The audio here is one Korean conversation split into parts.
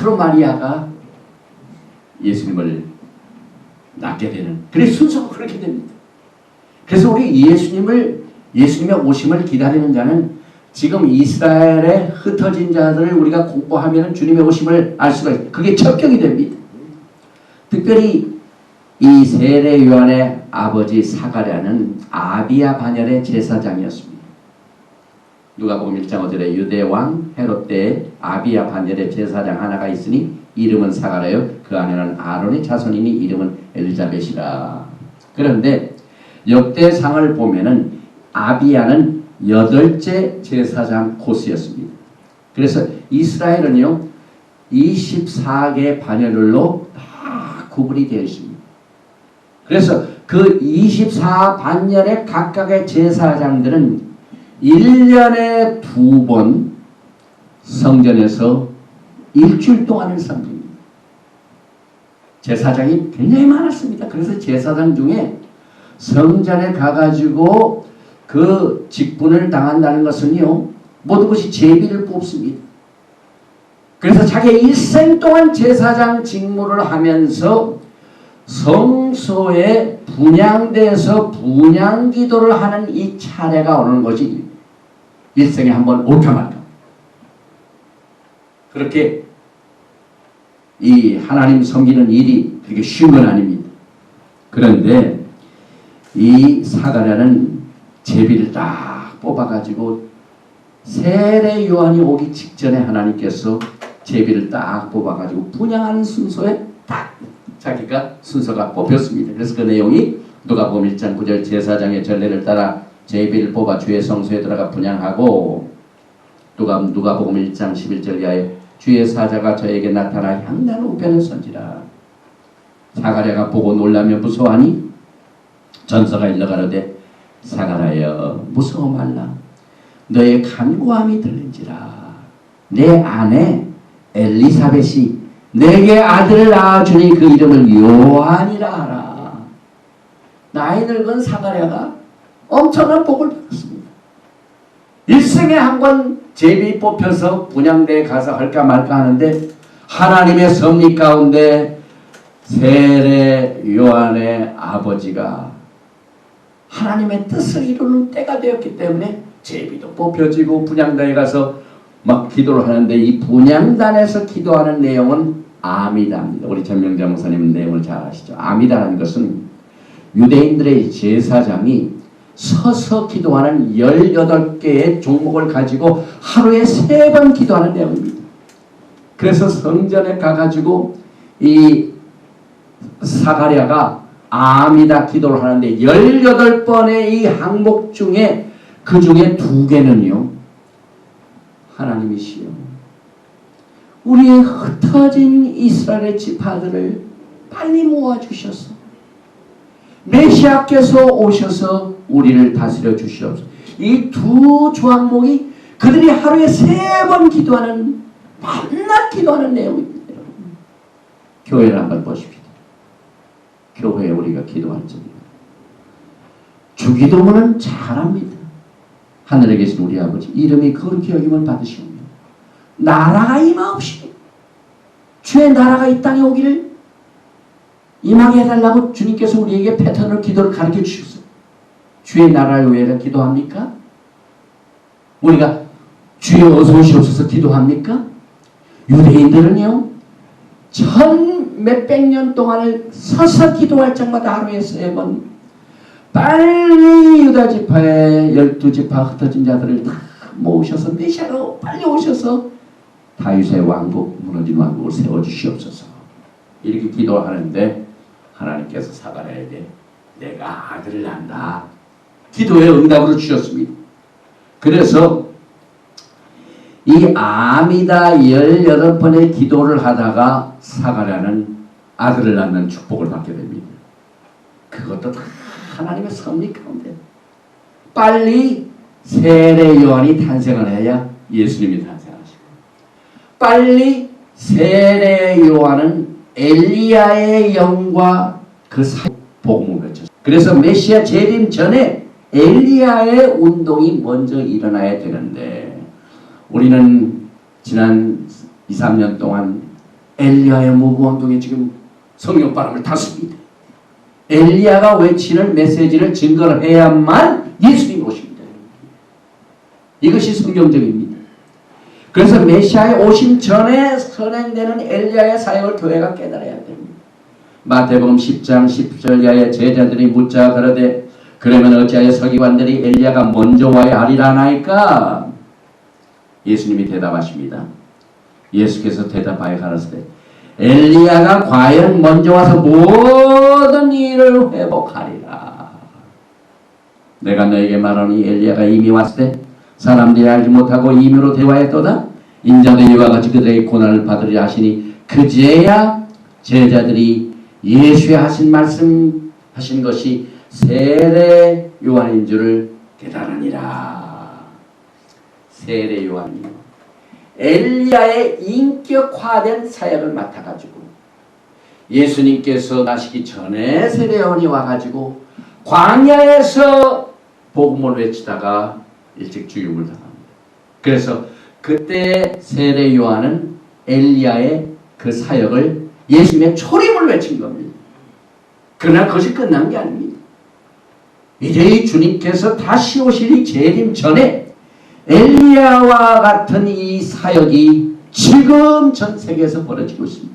끝으로 마리아가 예수님을 낳게 되는, 그래 순서가 그렇게 됩니다. 그래서 우리 예수님의 오심을 기다리는 자는 지금 이스라엘에 흩어진 자들을 우리가 공부하면 주님의 오심을 알 수가 있어요. 그게 척경이 됩니다. 특별히 이 세례 요한의 아버지 사가랴는 아비야 반열의 제사장이었습니다. 누가복음 1장 5절에 유대 왕 헤롯 때에 아비야 반열의 제사장 하나가 있으니 이름은 사가랴요 그 아내는 아론의 자손이니 이름은 엘리자벳이라. 그런데 역대상을 보면은 아비야는 8째 제사장 코스였습니다. 그래서 이스라엘은요 24개 반열로 다 구분이 되어 있습니다. 그래서 그 24반열의 각각의 제사장들은 1년에 2번 성전에서 일주일 동안을 섬깁니다. 제사장이 굉장히 많았습니다. 그래서 제사장 중에 성전에 가가지고 그 직분을 당한다는 것은요 모든 것이 제비를 뽑습니다. 그래서 자기의 일생 동안 제사장 직무를 하면서 성소에 분향대에서 분향기도를 하는 이 차례가 오는 것이 일생에 한번 올까 말까. 그렇게 이 하나님 섬기는 일이 그렇게 쉬운 건 아닙니다. 그런데 이 사가랴는 제비를 딱 뽑아가지고 세례 요한이 오기 직전에 하나님께서 제비를 딱 뽑아가지고 분향하는 순서에 딱 자기가 순서가 뽑혔습니다. 그래서 그 내용이 누가복음 1장 9절 제사장의 전례를 따라 제비를 뽑아 주의 성소에 들어가 분향하고 누가복음 1장 11절 이하에 주의 사자가 저에게 나타나 향난 우편을 선지라. 사가랴가 보고 놀라며 무서워하니 전서가 일러가로되 사가랴여 무서워 말라. 너의 간구함이 들린지라. 내 아내 엘리사벳이 내게 아들을 낳아주니 그 이름을 요한이라 하라. 나이 늙은 사가랴가 엄청난 복을 받았습니다. 일생에 한 번 제비 뽑혀서 분향대에 가서 할까 말까 하는데 하나님의 섭리 가운데 세례 요한의 아버지가 하나님의 뜻을 이루는 때가 되었기 때문에 제비도 뽑혀지고 분향단에 가서 막 기도를 하는데 이 분향단에서 기도하는 내용은 아미다입니다. 우리 전명자 목사님은 내용을 잘 아시죠. 아미다라는 것은 유대인들의 제사장이 서서 기도하는 18개의 종목을 가지고 하루에 3번 기도하는 내용입니다. 그래서 성전에 가가지고 이 사가랴가 아미다 기도를 하는데 18번의 이 항목 중에 그 중에 2개는요 하나님이시여 우리의 흩어진 이스라엘의 지파들을 빨리 모아주셔서 메시아께서 오셔서 우리를 다스려 주시옵소서. 이 2조항목이 그들이 하루에 3번 기도하는 밤낮 기도하는 내용입니다. 교회를 한번 보십시오. 교회에 우리가 기도할 적입니다. 주기도문은 잘합니다. 하늘에 계신 우리 아버지 이름이 거룩히 여김을 받으시옵니다. 나라가 임하옵시고 주의 나라가 이 땅에 오기를 임하게 해달라고 주님께서 우리에게 패턴을 기도를 가르쳐 주셨어요. 주의 나라를 위해 기도합니까? 우리가 주여 어서 오시옵소서 기도합니까? 유대인들은요 1000몇백 년 동안을 서서 기도할 적마다 하루에 3번 빨리 유다 지파의 12지파 흩어진 자들을 다 모으셔서 메시아로 빨리 오셔서 다윗의 왕국 무너진 왕국을 세워주시옵소서 이렇게 기도하는데 하나님께서 사가랴에게 내가 아들을 낳는다 기도의 응답으로 주셨습니다. 그래서 이 아미다 18번의 기도를 하다가 사가랴는 아들을 낳는 축복을 받게 됩니다. 그것도 다 하나님의 섭리 가운데 빨리 세례 요한이 탄생을 해야 예수님이 탄생하시고 빨리 세례 요한은 엘리야의 영과 그 복음을 외쳤습니다. 그래서 메시아 재림 전에 엘리야의 운동이 먼저 일어나야 되는데 우리는 지난 2, 3년 동안 엘리야의 무거운 동에 지금 성령 바람을 탔습니다. 엘리야가 외치는 메시지를 증거를 해야만 예수님이 오십니다. 이것이 성경적입니다. 그래서 메시아의 오심 전에 선행되는 엘리야의 사역을 교회가 깨달아야 됩니다. 마태복음 10장 10절 이하에 제자들이 묻자 가로되 그러면 어찌하여 서기관들이 엘리야가 먼저 와야 하리라 하나이까? 예수님이 대답하십니다. 예수께서 대답하여 가라사대 엘리야가 과연 먼저 와서 모든 일을 회복하리라. 내가 너에게 말하니 엘리야가 이미 왔을 때 사람들이 알지 못하고 임의로 대화했도다. 인자도 이와 같이 그들에게 고난을 받으리라 하시니 그제야 제자들이 예수의 하신 말씀 하신 것이 세례 요한인 줄을 깨달으니라. 세례 요한이요. 엘리야의 인격화된 사역을 맡아가지고 예수님께서 나시기 전에 세례 요한이 와가지고 광야에서 복음을 외치다가 일찍 죽임을 당합니다. 그래서 그때 세례 요한은 엘리야의 그 사역을 예수님의 초림을 외친 겁니다. 그러나 그것이 끝난 게 아닙니다. 이제 이 주님께서 다시 오시리 재림 전에 엘리야와 같은 이 사역이 지금 전 세계에서 벌어지고 있습니다.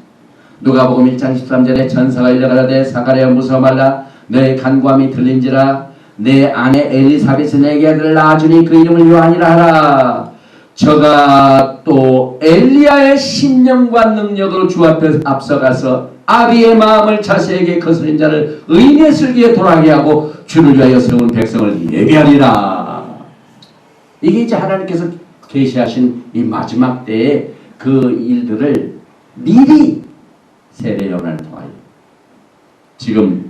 누가복음 1장 13절에 천사가 일러가라되 사가랴 무서워 말라 너의 간구함이 들린지라 내 아내 엘리사벳은 내게 아들을 낳아주니 그 이름을 요한이라 하라. 저가 또 엘리야의 심령과 능력으로 주 앞에 앞서가서 아비의 마음을 자세에게 거스린 자를 의인의 슬기에 돌아가게 하고 주를 위하여 세운 백성을 예비하리라. 이게 이제 하나님께서 계시하신 이 마지막 때의 그 일들을 미리 세례 요한을 통하여 지금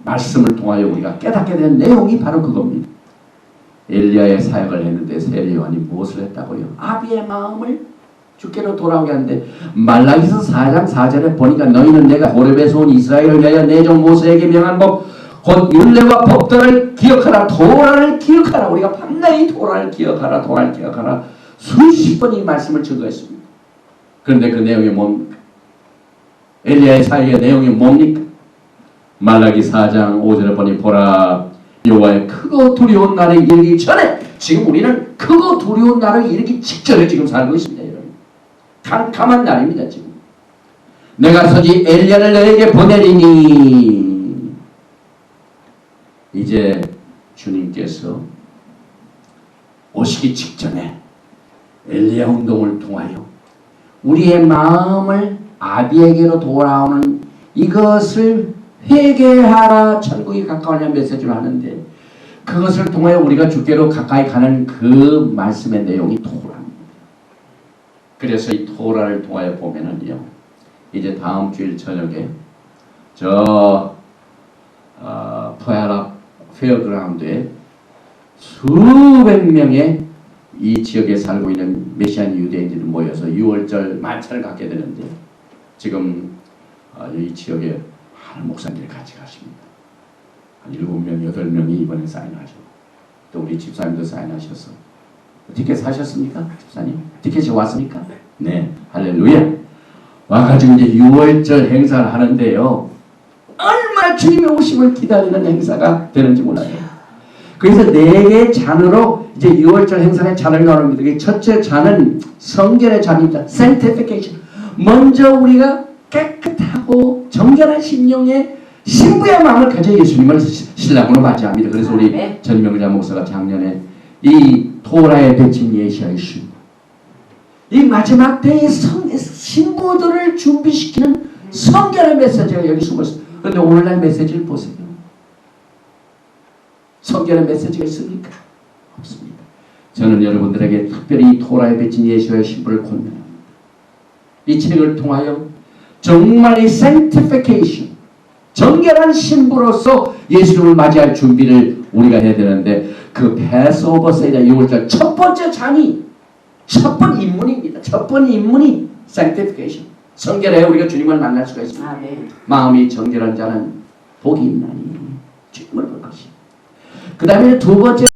말씀을 통하여 우리가 깨닫게 된 내용이 바로 그겁니다. 엘리야의 사역을 했는데 세례 요한이 무엇을 했다고요? 아비의 마음을 주께로 돌아오게 하는데 말라기서 4장 4절에 보니까 너희는 내가 호렙에서 온 이스라엘을 위하여 내 종 모세에게 명한 법 곧 율례와 법도를 기억하라. 토라를 기억하라. 우리가 밤낮이 토라를 기억하라. 토라를 기억하라. 수십 번 이 말씀을 증거했습니다. 그런데 그 내용이 뭡니까? 엘리야의 사역의 내용이 뭡니까? 말라기 4장 5절에 보니 보라 여호와의 크고 두려운 날에 이르기 전에 지금 우리는 크고 두려운 날을 이르기 직전에 지금 살고 있습니다. 여러분. 캄캄한 날입니다. 지금. 내가 서지 엘리야를 너에게 보내리니 이제 주님께서 오시기 직전에 엘리야 운동을 통하여 우리의 마음을 아비에게로 돌아오는 이것을 회개하라 천국이 가까우냐 메시지를 하는데 그것을 통하여 우리가 주께로 가까이 가는 그 말씀의 내용이 토라입니다. 그래서 이 토라를 통하여 보면은요 이제 다음 주일 저녁에 저 푸에라 페어그라운드에 수백 명의 이 지역에 살고 있는 메시안 유대인들이 모여서 6월절 만찬을 갖게 되는데 지금 이 지역에 하는 목사님들이 같이 가십니다. 한 7명, 8명이 이번에 사인하셨고 또 우리 집사님도 사인하셔서 티켓 사셨습니까? 집사님? 티켓이 왔습니까? 네, 할렐루야. 와가지고 이제 6월절 행사를 하는데요. 얼마나 주님의 오심을 기다리는 행사가 되는지 몰라요. 그래서 4개의 잔으로 이제 6월절 행사의 잔을 나눕니다. 첫째 잔은 성결의 잔입니다. Sanctification. 먼저 우리가 깨끗하고 정결한 심령의 신부의 마음을 가져 예수님을 신랑으로 맞이합니다. 그래서 우리 전명자 목사가 작년에 이 토라에 맺힌 예시아의 신부, 이 마지막 때의 신부들을 준비시키는 성결의 메시지가 여기 숨어있습니다. 그런데 오늘날 메시지를 보세요. 성결의 메시지가 있습니까? 없습니다. 저는 여러분들에게 특별히 이 토라에 맺힌 예수의 신부를 권면합니다. 이 책을 통하여 정말 이 sanctification, 정결한 신부로서 예수님을 맞이할 준비를 우리가 해야 되는데 그 패스오버 세일의 6월절 첫 번째 잔이 첫 번 입문입니다. 첫 번 입문이 sanctification. 성결해야 우리가 주님을 만날 수가 있습니다. 아, 네. 마음이 정결한 자는 복이 있나니 주님을 볼 것이다. 그 다음에 두 번째